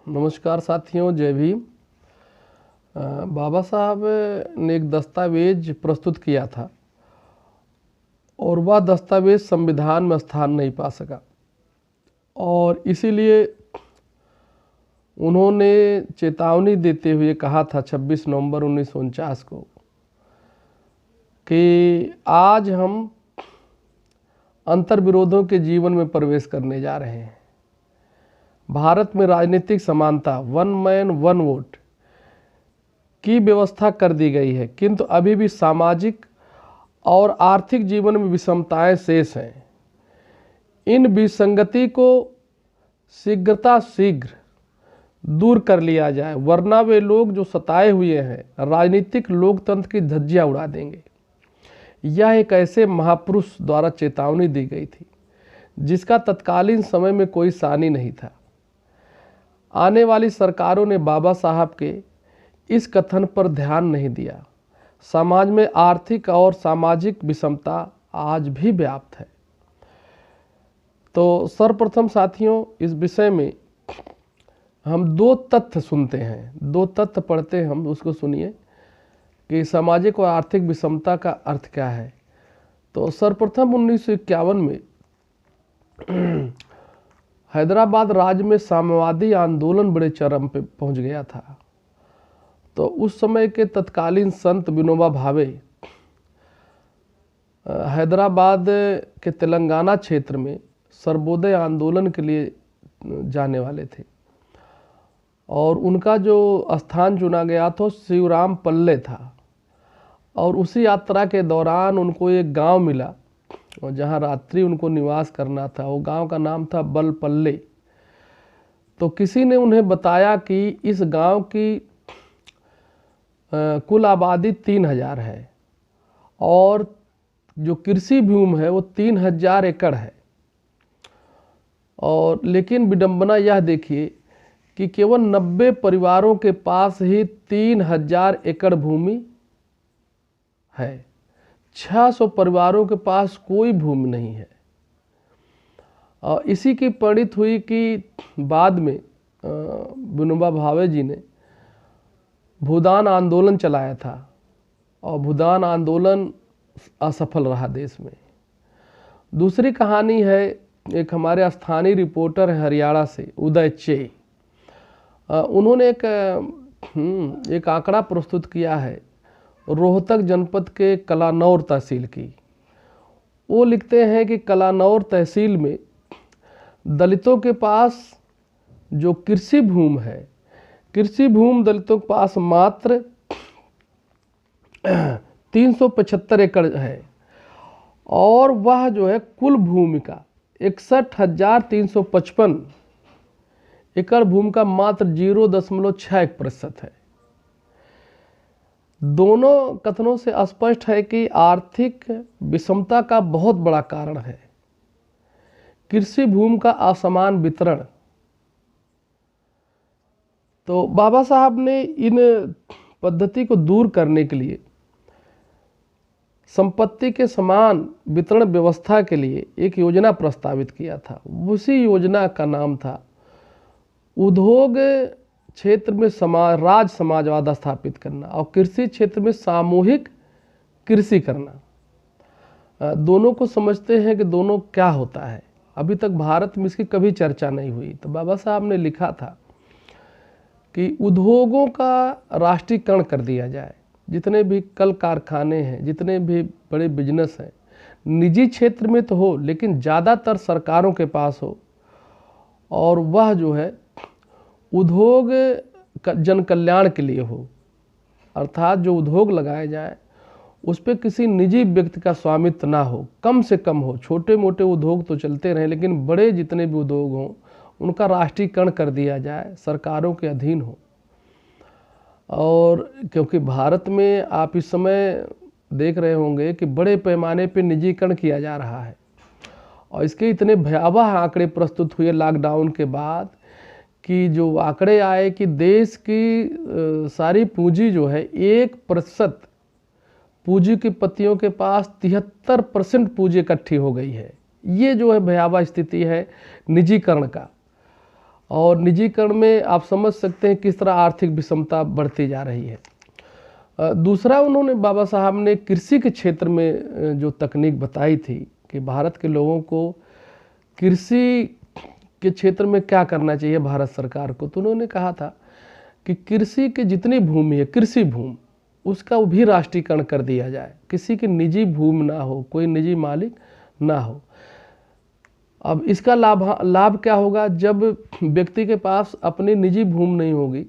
नमस्कार साथियों, जय भीम। बाबा साहब ने एक दस्तावेज प्रस्तुत किया था और वह दस्तावेज संविधान में स्थान नहीं पा सका और इसीलिए उन्होंने चेतावनी देते हुए कहा था 26 नवंबर 1949 को कि आज हम अंतर्विरोधों के जीवन में प्रवेश करने जा रहे हैं। भारत में राजनीतिक समानता, वन मैन वन वोट की व्यवस्था कर दी गई है, किंतु अभी भी सामाजिक और आर्थिक जीवन में विषमताएं शेष हैं। इन विसंगति को शीघ्र दूर कर लिया जाए, वरना वे लोग जो सताए हुए हैं राजनीतिक लोकतंत्र की धज्जियां उड़ा देंगे। यह एक ऐसे महापुरुष द्वारा चेतावनी दी गई थी जिसका तत्कालीन समय में कोई सानी नहीं था। आने वाली सरकारों ने बाबा साहब के इस कथन पर ध्यान नहीं दिया। समाज में आर्थिक और सामाजिक विषमता आज भी व्याप्त है। तो सर्वप्रथम साथियों, इस विषय में हम दो तथ्य सुनते हैं, दो तथ्य पढ़ते हैं, हम उसको सुनिए कि सामाजिक और आर्थिक विषमता का अर्थ क्या है। तो सर्वप्रथम 1951 में हैदराबाद राज्य में साम्यवादी आंदोलन बड़े चरम पे पहुंच गया था। तो उस समय के तत्कालीन संत विनोबा भावे हैदराबाद के तेलंगाना क्षेत्र में सर्वोदय आंदोलन के लिए जाने वाले थे और उनका जो स्थान चुना गया था शिवराम पल्ले था। और उसी यात्रा के दौरान उनको एक गांव मिला और जहां रात्रि उनको निवास करना था। वो गांव का नाम था बलपल्ले। तो किसी ने उन्हें बताया कि इस गांव की कुल आबादी 3000 है और जो कृषि भूमि है वो 3000 एकड़ है। और लेकिन विडंबना यह देखिए कि केवल 90 परिवारों के पास ही 3000 एकड़ भूमि है। 600 परिवारों के पास कोई भूमि नहीं है। और इसी की परिणति हुई कि बाद में विनोबा भावे जी ने भूदान आंदोलन चलाया था और भूदान आंदोलन असफल रहा देश में। दूसरी कहानी है, एक हमारे स्थानीय रिपोर्टर है हरियाणा से, उदय चे। उन्होंने एक आंकड़ा प्रस्तुत किया है रोहतक जनपद के कलानौर तहसील की। वो लिखते हैं कि कलानौर तहसील में दलितों के पास जो कृषि भूमि है, कृषि भूमि दलितों के पास मात्र 375 एकड़ है और वह जो है कुल भूमि का 61,355 एकड़ भूमि का मात्र 0.61% है। दोनों कथनों से स्पष्ट है कि आर्थिक विषमता का बहुत बड़ा कारण है कृषि भूमि का असमान वितरण। तो बाबा साहब ने इन पद्धति को दूर करने के लिए संपत्ति के समान वितरण व्यवस्था के लिए एक योजना प्रस्तावित किया था। उसी योजना का नाम था उद्योग क्षेत्र में राज समाजवाद स्थापित करना और कृषि क्षेत्र में सामूहिक कृषि करना। दोनों को समझते हैं कि दोनों क्या होता है। अभी तक भारत में इसकी कभी चर्चा नहीं हुई। तो बाबा साहब ने लिखा था कि उद्योगों का राष्ट्रीयकरण कर दिया जाए। जितने भी कल कारखाने हैं, जितने भी बड़े बिजनेस हैं, निजी क्षेत्र में तो हो लेकिन ज़्यादातर सरकारों के पास हो और वह जो है उद्योग जन कल्याण के लिए हो। अर्थात जो उद्योग लगाए जाए उस पर किसी निजी व्यक्ति का स्वामित्व ना हो, कम से कम हो। छोटे मोटे उद्योग तो चलते रहें लेकिन बड़े जितने भी उद्योग हों उनका राष्ट्रीयकरण कर दिया जाए, सरकारों के अधीन हो। और क्योंकि भारत में आप इस समय देख रहे होंगे कि बड़े पैमाने पर निजीकरण किया जा रहा है और इसके इतने भयावह आंकड़े प्रस्तुत हुए लॉकडाउन के बाद कि जो आंकड़े आए कि देश की सारी पूंजी जो है 1% पूंजीपतियों के पास 73% पूंजी इकट्ठी हो गई है। ये जो है भयावह स्थिति है निजीकरण का। और निजीकरण में आप समझ सकते हैं किस तरह आर्थिक विषमता बढ़ती जा रही है। दूसरा, उन्होंने बाबा साहब ने कृषि के क्षेत्र में जो तकनीक बताई थी कि भारत के लोगों को कृषि के क्षेत्र में क्या करना चाहिए भारत सरकार को, तो उन्होंने कहा था कि कृषि की जितनी भूमि है, कृषि भूमि, उसका भी राष्ट्रीयकरण कर दिया जाए, किसी की निजी भूमि ना हो, कोई निजी मालिक ना हो। अब इसका लाभ क्या होगा? जब व्यक्ति के पास अपनी निजी भूमि नहीं होगी,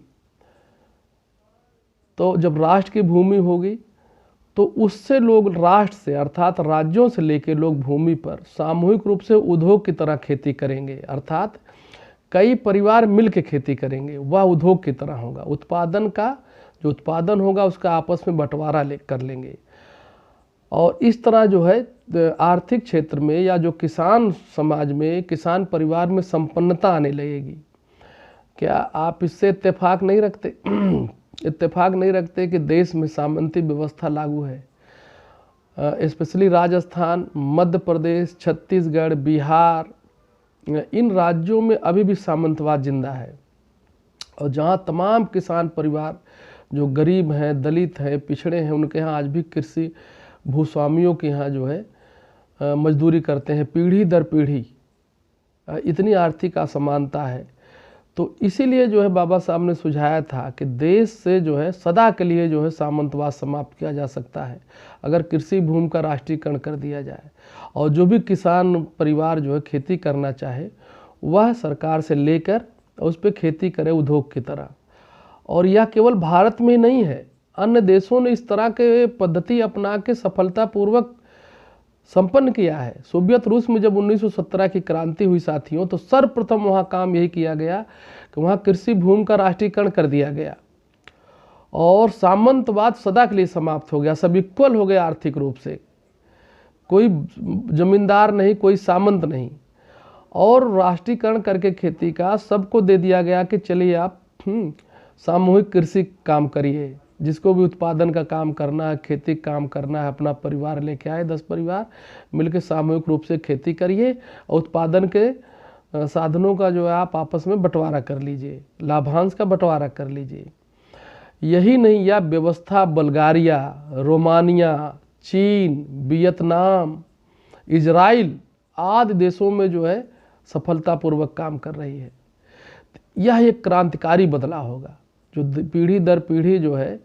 तो जब राष्ट्र की भूमि होगी तो उससे लोग, राष्ट्र से अर्थात राज्यों से लेकर लोग भूमि पर सामूहिक रूप से उद्योग की तरह खेती करेंगे, अर्थात कई परिवार मिल के खेती करेंगे, वह उद्योग की तरह होगा। उत्पादन का जो उत्पादन होगा उसका आपस में बंटवारा कर लेंगे, और इस तरह जो है आर्थिक क्षेत्र में या जो किसान समाज में, किसान परिवार में संपन्नता आने लगेगी। क्या आप इससे इत्तेफाक नहीं रखते? इत्तेफाक नहीं रखते कि देश में सामंती व्यवस्था लागू है, स्पेशली राजस्थान, मध्य प्रदेश, छत्तीसगढ़, बिहार, इन राज्यों में अभी भी सामंतवाद जिंदा है। और जहाँ तमाम किसान परिवार जो गरीब हैं, दलित हैं, पिछड़े हैं, उनके यहाँ आज भी कृषि भूस्वामियों के यहाँ जो है मजदूरी करते हैं, पीढ़ी दर पीढ़ी। इतनी आर्थिक असमानता है। तो इसीलिए जो है बाबा साहब ने सुझाया था कि देश से जो है सदा के लिए जो है सामंतवाद समाप्त किया जा सकता है अगर कृषि भूमि का राष्ट्रीयकरण कर दिया जाए, और जो भी किसान परिवार जो है खेती करना चाहे वह सरकार से लेकर उस पर खेती करे उद्योग की तरह। और यह केवल भारत में नहीं है, अन्य देशों ने इस तरह के पद्धति अपना के सफलतापूर्वक संपन्न किया है। सोवियत रूस में जब 1917 की क्रांति हुई साथियों, तो सर्वप्रथम वहाँ काम यही किया गया कि वहाँ कृषि भूमि का राष्ट्रीयकरण कर दिया गया और सामंतवाद सदा के लिए समाप्त हो गया। सब इक्वल हो गए आर्थिक रूप से, कोई जमींदार नहीं, कोई सामंत नहीं, और राष्ट्रीयकरण करके खेती का सबको दे दिया गया कि चलिए आप सामूहिक कृषि काम करिए, जिसको भी उत्पादन का काम करना है, खेती काम करना है, अपना परिवार लेके आए, 10 परिवार मिलकर सामूहिक रूप से खेती करिए और उत्पादन के साधनों का जो है आप आपस में बंटवारा कर लीजिए, लाभांश का बंटवारा कर लीजिए। यही नहीं, यह व्यवस्था बल्गारिया, रोमानिया, चीन, वियतनाम, इजराइल आदि देशों में जो है सफलतापूर्वक काम कर रही है। यह एक क्रांतिकारी बदलाव होगा जो पीढ़ी दर पीढ़ी जो है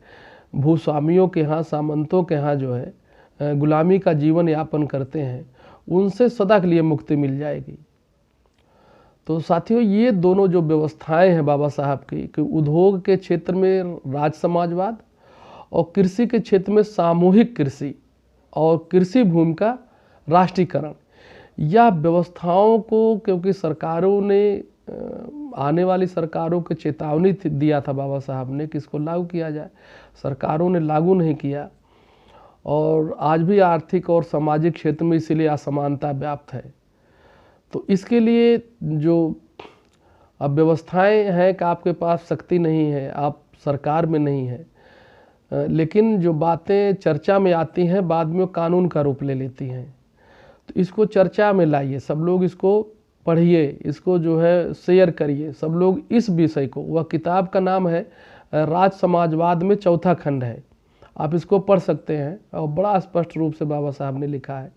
भूस्वामियों के यहाँ, सामंतों के यहाँ जो है गुलामी का जीवन यापन करते हैं, उनसे सदा के लिए मुक्ति मिल जाएगी। तो साथियों, ये दोनों जो व्यवस्थाएं हैं बाबा साहब की, कि उद्योग के क्षेत्र में राज समाजवाद और कृषि के क्षेत्र में सामूहिक कृषि और कृषि भूमि का राष्ट्रीयकरण, या व्यवस्थाओं को, क्योंकि सरकारों ने, आने वाली सरकारों को चेतावनी दिया था बाबा साहब ने कि इसको लागू किया जाए, सरकारों ने लागू नहीं किया, और आज भी आर्थिक और सामाजिक क्षेत्र में इसीलिए असमानता व्याप्त है। तो इसके लिए जो अब व्यवस्थाएं हैं कि आपके पास शक्ति नहीं है, आप सरकार में नहीं है, लेकिन जो बातें चर्चा में आती हैं बाद में कानून का रूप ले लेती हैं। तो इसको चर्चा में लाइए, सब लोग इसको पढ़िए, इसको जो है शेयर करिए, सब लोग इस विषय को, वह किताब का नाम है राज समाजवाद में चौथा खंड है, आप इसको पढ़ सकते हैं और बड़ा स्पष्ट रूप से बाबा साहब ने लिखा है।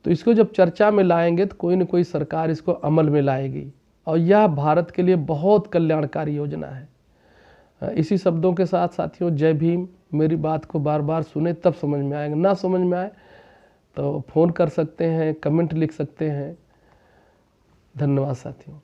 तो इसको जब चर्चा में लाएंगे तो कोई न कोई सरकार इसको अमल में लाएगी, और यह भारत के लिए बहुत कल्याणकारी योजना है। इसी शब्दों के साथ साथियों, जय भीम। मेरी बात को बार बार सुने तब समझ में आएगा, ना समझ में आए तो फ़ोन कर सकते हैं, कमेंट लिख सकते हैं। धन्यवाद साथियों।